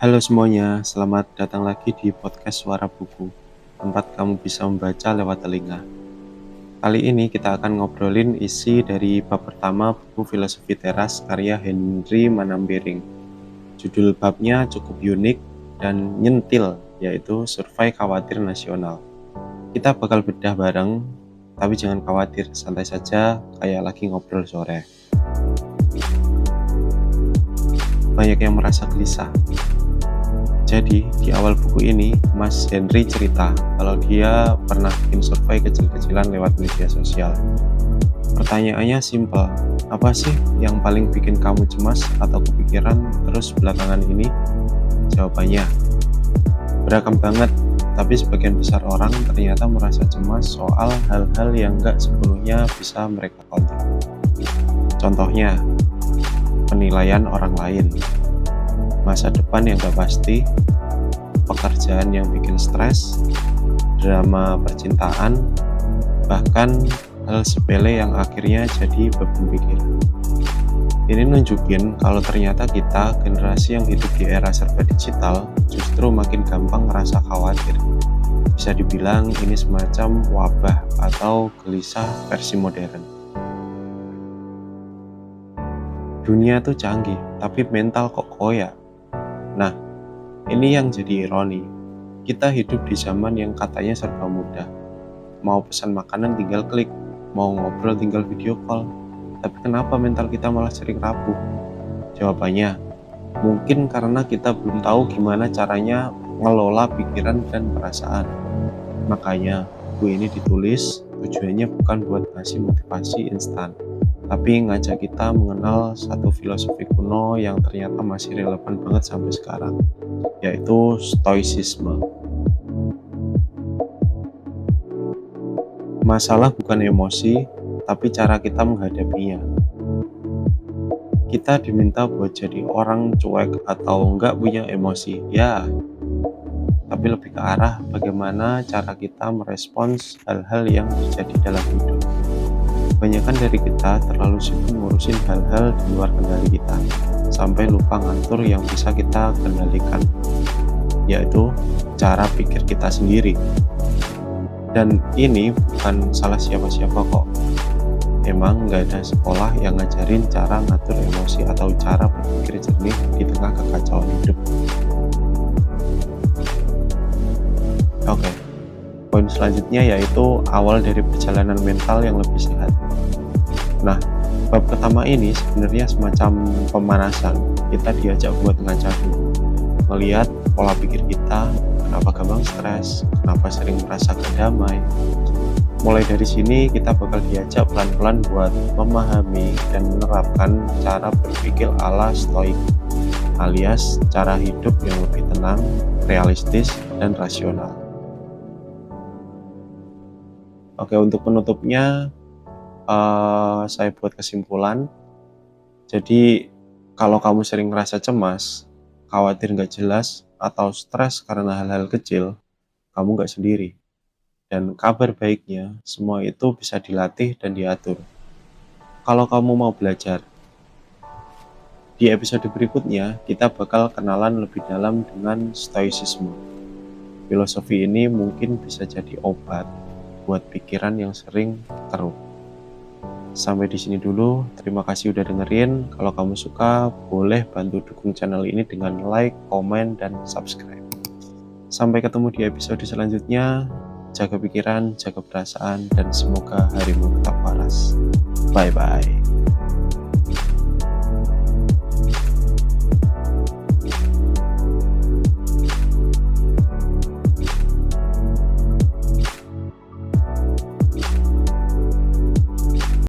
Halo semuanya, selamat datang lagi di podcast Suara Buku, tempat kamu bisa membaca lewat telinga. Kali ini kita akan ngobrolin isi dari bab pertama buku Filosofi Teras karya Henry Manambiring. Judul babnya cukup unik dan nyentil, yaitu Survei Khawatir Nasional. Kita bakal bedah bareng, tapi jangan khawatir, santai saja kayak lagi ngobrol sore. Banyak yang merasa gelisah. Jadi, di awal buku ini, Mas Henry cerita kalau dia pernah bikin survei kecil-kecilan lewat media sosial. Pertanyaannya simpel, apa sih yang paling bikin kamu cemas atau kepikiran terus belakangan ini? Jawabannya, beragam banget, tapi sebagian besar orang ternyata merasa cemas soal hal-hal yang gak sepenuhnya bisa mereka kontrol. Contohnya, penilaian orang lain, masa depan yang gak pasti, pekerjaan yang bikin stres, drama percintaan, bahkan hal sepele yang akhirnya jadi beban pikiran. Ini nunjukin kalau ternyata kita, generasi yang hidup di era serba digital, justru makin gampang ngerasa khawatir. Bisa dibilang ini semacam wabah atau gelisah versi modern. Dunia tuh canggih, tapi mental kok koyak. Nah, ini yang jadi ironi. Kita hidup di zaman yang katanya serba mudah. Mau pesan makanan tinggal klik, mau ngobrol tinggal video call. Tapi kenapa mental kita malah sering rapuh? Jawabannya, mungkin karena kita belum tahu gimana caranya ngelola pikiran dan perasaan. Makanya, buku ini ditulis tujuannya bukan buat ngasih motivasi instan, tapi ngajak kita mengenal satu filosofi kuno yang ternyata masih relevan banget sampai sekarang, yaitu stoicisme. Masalah bukan emosi, tapi cara kita menghadapinya. Kita diminta buat jadi orang cuek atau enggak punya emosi, ya, tapi lebih ke arah bagaimana cara kita merespons hal-hal yang terjadi dalam hidup. Kebanyakan dari kita terlalu sibuk ngurusin hal-hal di luar kendali kita, sampai lupa ngatur yang bisa kita kendalikan, yaitu cara pikir kita sendiri. Dan ini bukan salah siapa-siapa kok. Emang nggak ada sekolah yang ngajarin cara ngatur emosi atau cara berpikir jernih di tengah kekacauan hidup. Oke, poin selanjutnya yaitu awal dari perjalanan mental yang lebih sehat. Nah, bab pertama ini sebenarnya semacam pemanasan. Kita diajak buat ngaca dulu, melihat pola pikir kita, kenapa gampang stres, kenapa sering merasa gak damai. Mulai dari sini kita bakal diajak pelan-pelan buat memahami dan menerapkan cara berpikir ala stoik, alias cara hidup yang lebih tenang, realistis, dan rasional. Oke, untuk penutupnya saya buat kesimpulan. Jadi kalau kamu sering ngerasa cemas, khawatir gak jelas, atau stres karena hal-hal kecil, kamu gak sendiri. Dan kabar baiknya, semua itu bisa dilatih dan diatur. Kalau kamu mau belajar, di episode berikutnya kita bakal kenalan lebih dalam dengan stoicisme. Filosofi ini mungkin bisa jadi obat buat pikiran yang sering keruh. Sampai di sini dulu, terima kasih udah dengerin. Kalau kamu suka, boleh bantu dukung channel ini dengan like, komen, dan subscribe. Sampai ketemu di episode selanjutnya. Jaga pikiran, jaga perasaan, dan semoga harimu tetap waras. Bye-bye.